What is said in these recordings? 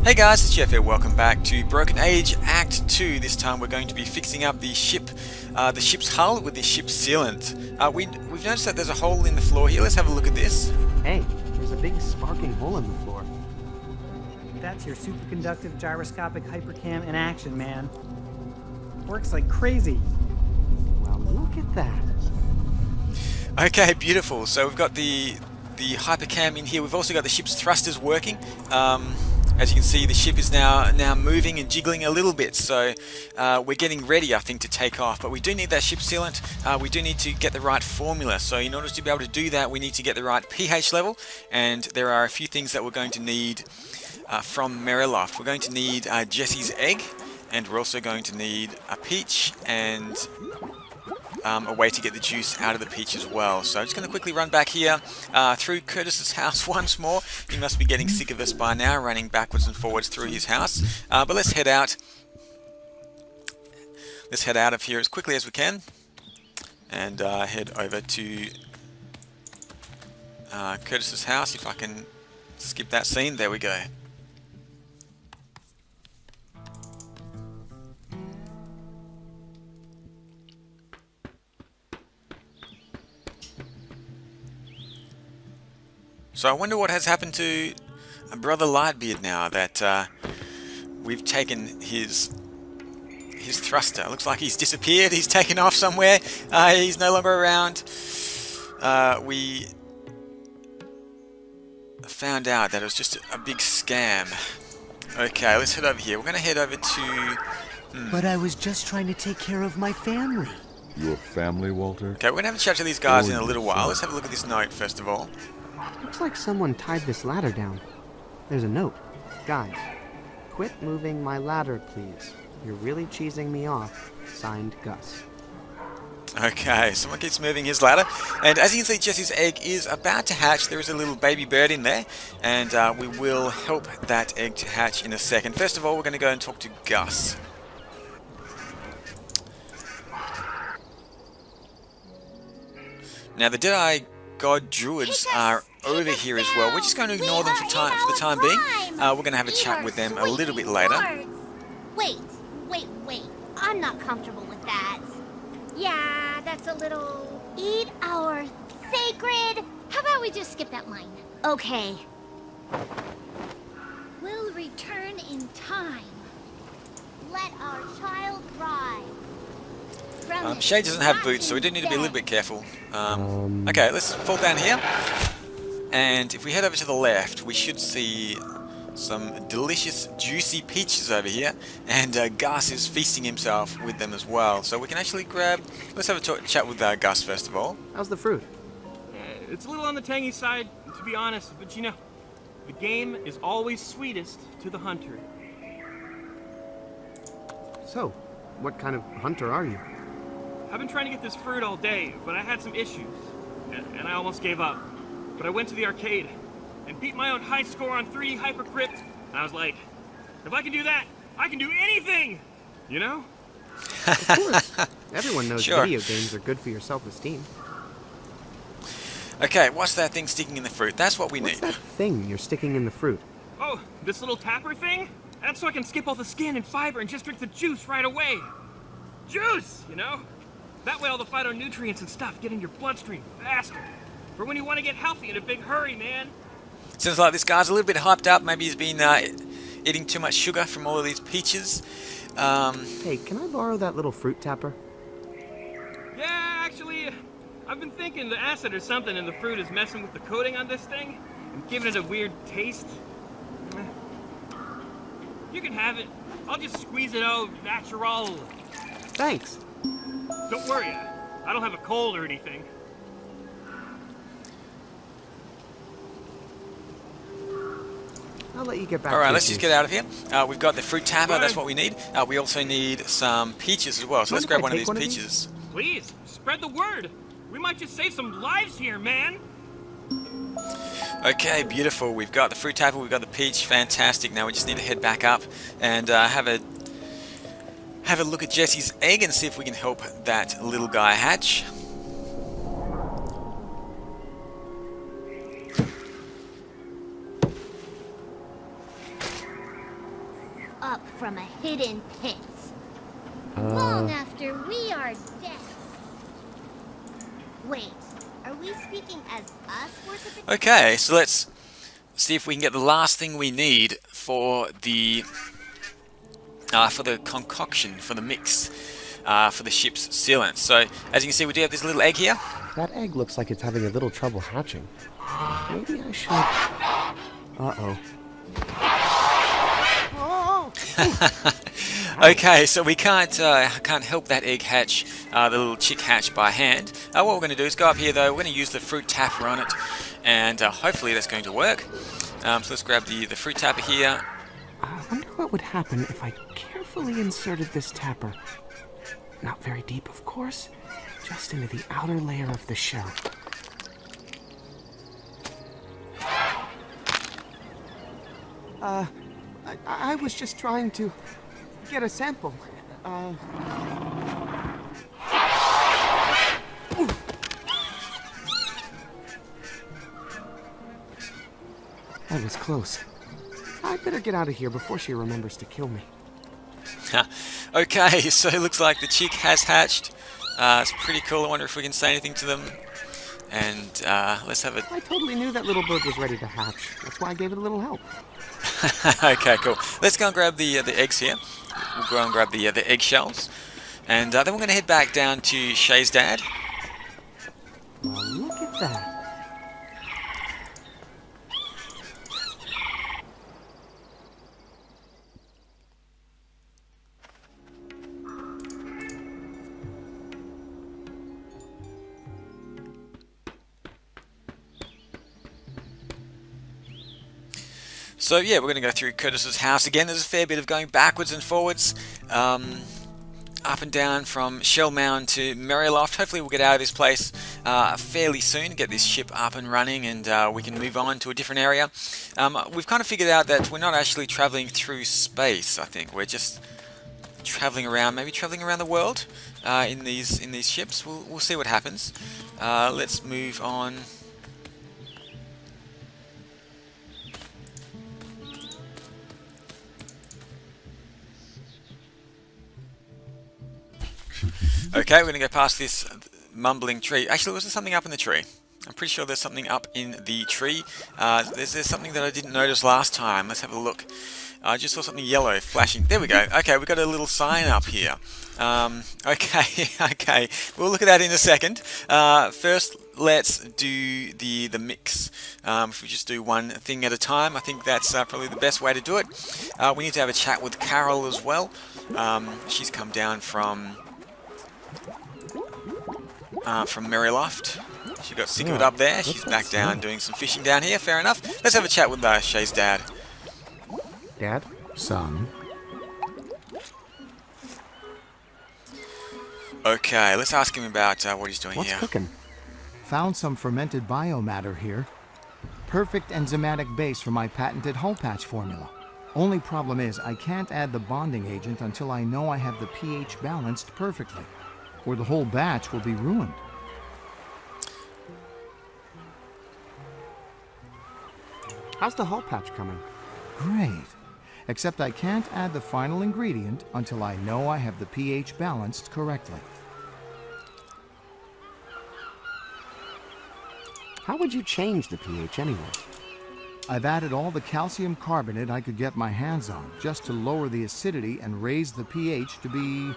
Hey guys, it's Jeff here. Welcome back to Broken Age Act 2. This time we're going to be fixing up the ship's hull with the ship sealant. We've noticed that there's a hole in the floor here. Let's have a look at this. Hey, there's a big sparking hole in the floor. That's your superconductive gyroscopic hypercam in action, man. Works like crazy. Well, look at that. Okay, beautiful. So we've got the hypercam in here. We've also got the ship's thrusters working. As you can see, the ship is now moving and jiggling a little bit, so we're getting ready, I think, to take off. But we do need that ship sealant. We do need to get the right formula. So in order to be able to do that, we need to get the right pH level, and there are a few things that we're going to need from Meriloft. We're going to need Jesse's egg, and we're also going to need a peach and a way to get the juice out of the peach as well. So I'm just going to quickly run back here through Curtis's house once more. He must be getting sick of us by now, running backwards and forwards through his house. But let's head out. Let's head out of here as quickly as we can and head over to Curtis's house. If I can skip that scene, there we go. So I wonder what has happened to Brother Lightbeard now that we've taken his thruster. It looks like he's disappeared. He's taken off somewhere. He's no longer around. We found out that it was just a big scam. Okay, let's head over here. We're going to head over to... But I was just trying to take care of my family. Your family, Walter? Okay, we're going to have a chat to these guys in a little while. Let's have a look at this note first of all. Looks like someone tied this ladder down. There's a note. Guys, quit moving my ladder, please. You're really cheesing me off. Signed, Gus. Okay, someone keeps moving his ladder. And as you can see, Jesse's egg is about to hatch. There is a little baby bird in there. And we will help that egg to hatch in a second. First of all, we're going to go and talk to Gus. Now, the Deadeye God Druids are over here as well. We're just going to ignore them for the time being. We're going to have a chat with them a little bit later. Wait. I'm not comfortable with that. Yeah, that's a little... Eat our sacred... How about we just skip that line? Okay. We'll return in time. Let our child rise. Shay doesn't have boots, so we do need to be a little bit careful. Okay, let's fall down here. And if we head over to the left, we should see some delicious, juicy peaches over here. And Gus is feasting himself with them as well. So we can actually grab... Let's have a chat with Gus first of all. How's the fruit? It's a little on the tangy side, to be honest, but you know, the game is always sweetest to the hunter. So, what kind of hunter are you? I've been trying to get this fruit all day, but I had some issues, and I almost gave up. But I went to the arcade and beat my own high score on 3D Hypercrypt, and I was like, if I can do that, I can do anything! You know? Of course. Everyone knows Sure. video games are good for your self-esteem. Okay, what's that thing sticking in the fruit? That's what we What's need. that thing you're sticking in the fruit? Oh, this little tapper thing? That's so I can skip all the skin and fiber and just drink the juice right away. Juice, you know? That way all the phytonutrients and stuff get in your bloodstream faster. For when you want to get healthy in a big hurry, man. Sounds like this guy's a little bit hyped up. Maybe he's been eating too much sugar from all of these peaches. Hey, can I borrow that little fruit tapper? Yeah, actually, I've been thinking the acid or something in the fruit is messing with the coating on this thing and giving it a weird taste. You can have it. I'll just squeeze it out natural. Thanks. Don't worry, I don't have a cold or anything. I'll let you get back. Alright, to let's your just juice. get out of here. We've got the fruit tapper, that's what we need. We also need some peaches as well, so let's Mind if grab I one of take these one of peaches. Please, spread the word. We might just save some lives here, man. Okay, beautiful. We've got the fruit tapper, we've got the peach, fantastic. Now we just need to head back up and have a look at Jesse's egg and see if we can help that little guy hatch. up from a hidden pit. Long after we are dead. Wait, are we speaking as us worshiping? Okay, so let's see if we can get the last thing we need for the concoction, for the mix, for the ship's sealant. So, as you can see, we do have this little egg here. That egg looks like it's having a little trouble hatching. Maybe I should... Uh-oh. Okay, so we can't help that egg hatch, the little chick hatch by hand. What we're going to do is go up here though, we're going to use the fruit tapper on it, and hopefully that's going to work. So let's grab the fruit tapper here. I wonder what would happen if I carefully inserted this tapper. Not very deep, of course, just into the outer layer of the shell. I was just trying to get a sample. That was close. I'd better get out of here before she remembers to kill me. Okay, so it looks like the chick has hatched. It's pretty cool. I wonder if we can say anything to them. And let's have a... I totally knew that little bird was ready to hatch. That's why I gave it a little help. Okay, cool. Let's go and grab the eggs here. We'll go and grab the eggshells. And then we're going to head back down to Shay's dad. Well, look at that. So yeah, we're going to go through Curtis's house again. There's a fair bit of going backwards and forwards, up and down from Shell Mound to Merryloft. Hopefully we'll get out of this place fairly soon, get this ship up and running, and we can move on to a different area. We've kind of figured out that we're not actually traveling through space. I think we're just traveling around, maybe traveling around the world in these ships. We'll see what happens. Let's move on. Okay, we're going to go past this mumbling tree. Actually, was there something up in the tree? I'm pretty sure there's something up in the tree. There's something that I didn't notice last time. Let's have a look. I just saw something yellow flashing. There we go. Okay, we've got a little sign up here. Okay, okay. We'll look at that in a second. First, let's do the mix. If we just do one thing at a time, I think that's probably the best way to do it. We need to have a chat with Carol as well. She's come down from Merryloft. She got sick of it up there. She's back down doing some fishing down here. Fair enough. Let's have a chat with Shay's dad. Dad? Son, Okay, let's ask him about what he's doing What's here. cooking? found some fermented biomatter here. Perfect enzymatic base for my patented hull patch formula. Only problem is I can't add the bonding agent until I know I have the pH balanced perfectly, or the whole batch will be ruined. How's the hull patch coming? Great. Except I can't add the final ingredient until I know I have the pH balanced correctly. How would you change the pH anyway? I've added all the calcium carbonate I could get my hands on just to lower the acidity and raise the pH to be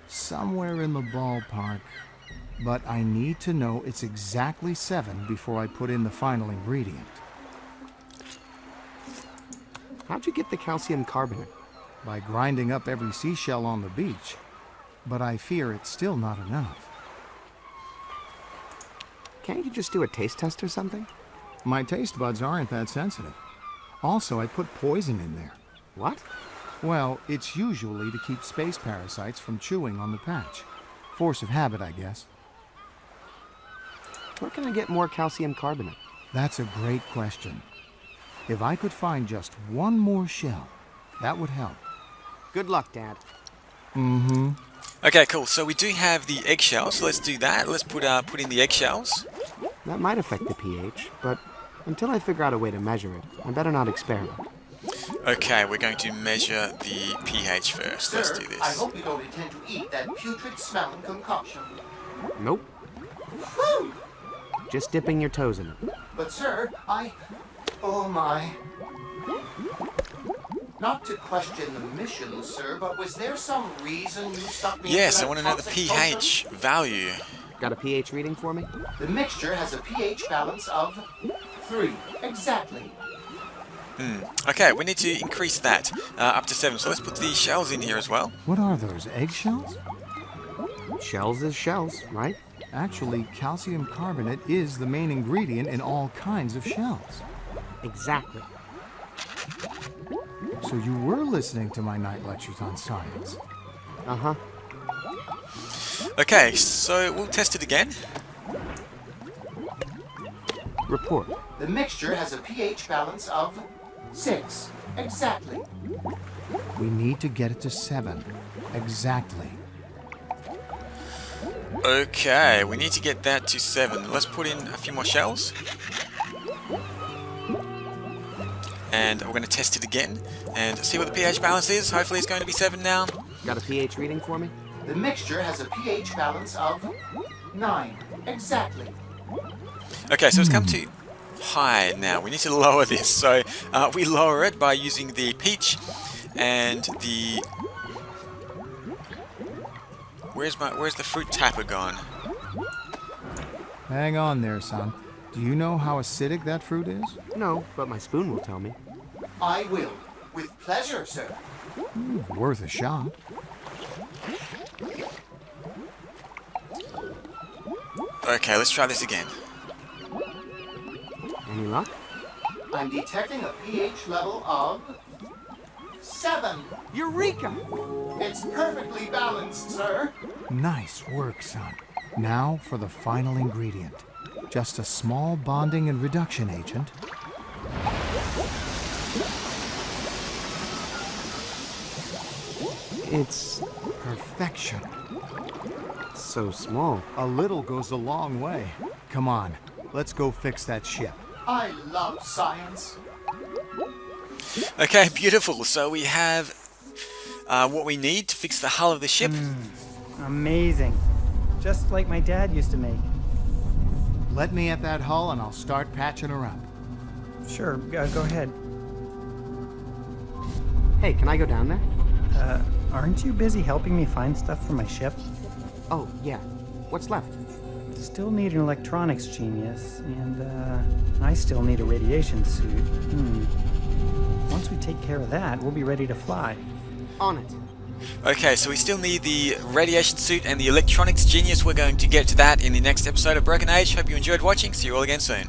somewhere in the ballpark. But I need to know it's exactly 7 before I put in the final ingredient. How'd you get the calcium carbonate? By grinding up every seashell on the beach. But I fear it's still not enough. Can't you just do a taste test or something? My taste buds aren't that sensitive. Also, I put poison in there. What? Well, it's usually to keep space parasites from chewing on the patch. Force of habit, I guess. Where can I get more calcium carbonate? That's a great question. If I could find just one more shell, that would help. Good luck, Dad. Mm-hmm. Okay, cool. So we do have the eggshells. So let's do that. Let's put in the eggshells. That might affect the pH, but until I figure out a way to measure it, I better not experiment. Okay, we're going to measure the pH first. Let's do I this. hope you don't intend to eat that putrid smelling concoction. Nope. Whew! Just dipping your toes in it. But sir, oh my. Not to question the mission, sir, but was there some reason you stuck me Yes, into I want to that know the toxic pH value. Got a pH reading for me? potion? The mixture has a pH balance of 3. Exactly. Okay, we need to increase that up to 7. So let's put the shells in here as well. What are those, eggshells? Shells is shells, right? Actually, calcium carbonate is the main ingredient in all kinds of shells. Exactly. So you were listening to my night lectures on science. Uh-huh. Okay, so we'll test it again. Report. The mixture has a pH balance of 6. Exactly. We need to get it to 7. Exactly. Okay, we need to get that to 7. Let's put in a few more shells. And we're going to test it again and see what the pH balance is. Hopefully it's going to be 7 now. Got a pH reading for me? The mixture has a pH balance of 9. Exactly. Okay, so it's come to high now. We need to lower this. So we lower it by using the peach and the... Where's the fruit tapper gone? Hang on there, son. Do you know how acidic that fruit is? No, but my spoon will tell me. I will. With pleasure, sir. Worth a shot. Okay, let's try this again. Any luck? I'm detecting a pH level of 7. Eureka! It's perfectly balanced, sir. Nice work, son. Now for the final ingredient. Just a small bonding and reduction agent. It's Perfection. so small. A little goes a long way. Come on, let's go fix that ship. I love science. Okay, beautiful. So we have what we need to fix the hull of the ship. Amazing. Just like my dad used to make. Let me at that hull and I'll start patching her up. Sure, go ahead. Hey, can I go down there? Aren't you busy helping me find stuff for my ship? Oh, yeah. What's left? Still need an electronics genius, and I still need a radiation suit. Once we take care of that, we'll be ready to fly. On it. Okay, so we still need the radiation suit and the electronics genius. We're going to get to that in the next episode of Broken Age. Hope you enjoyed watching. See you all again soon.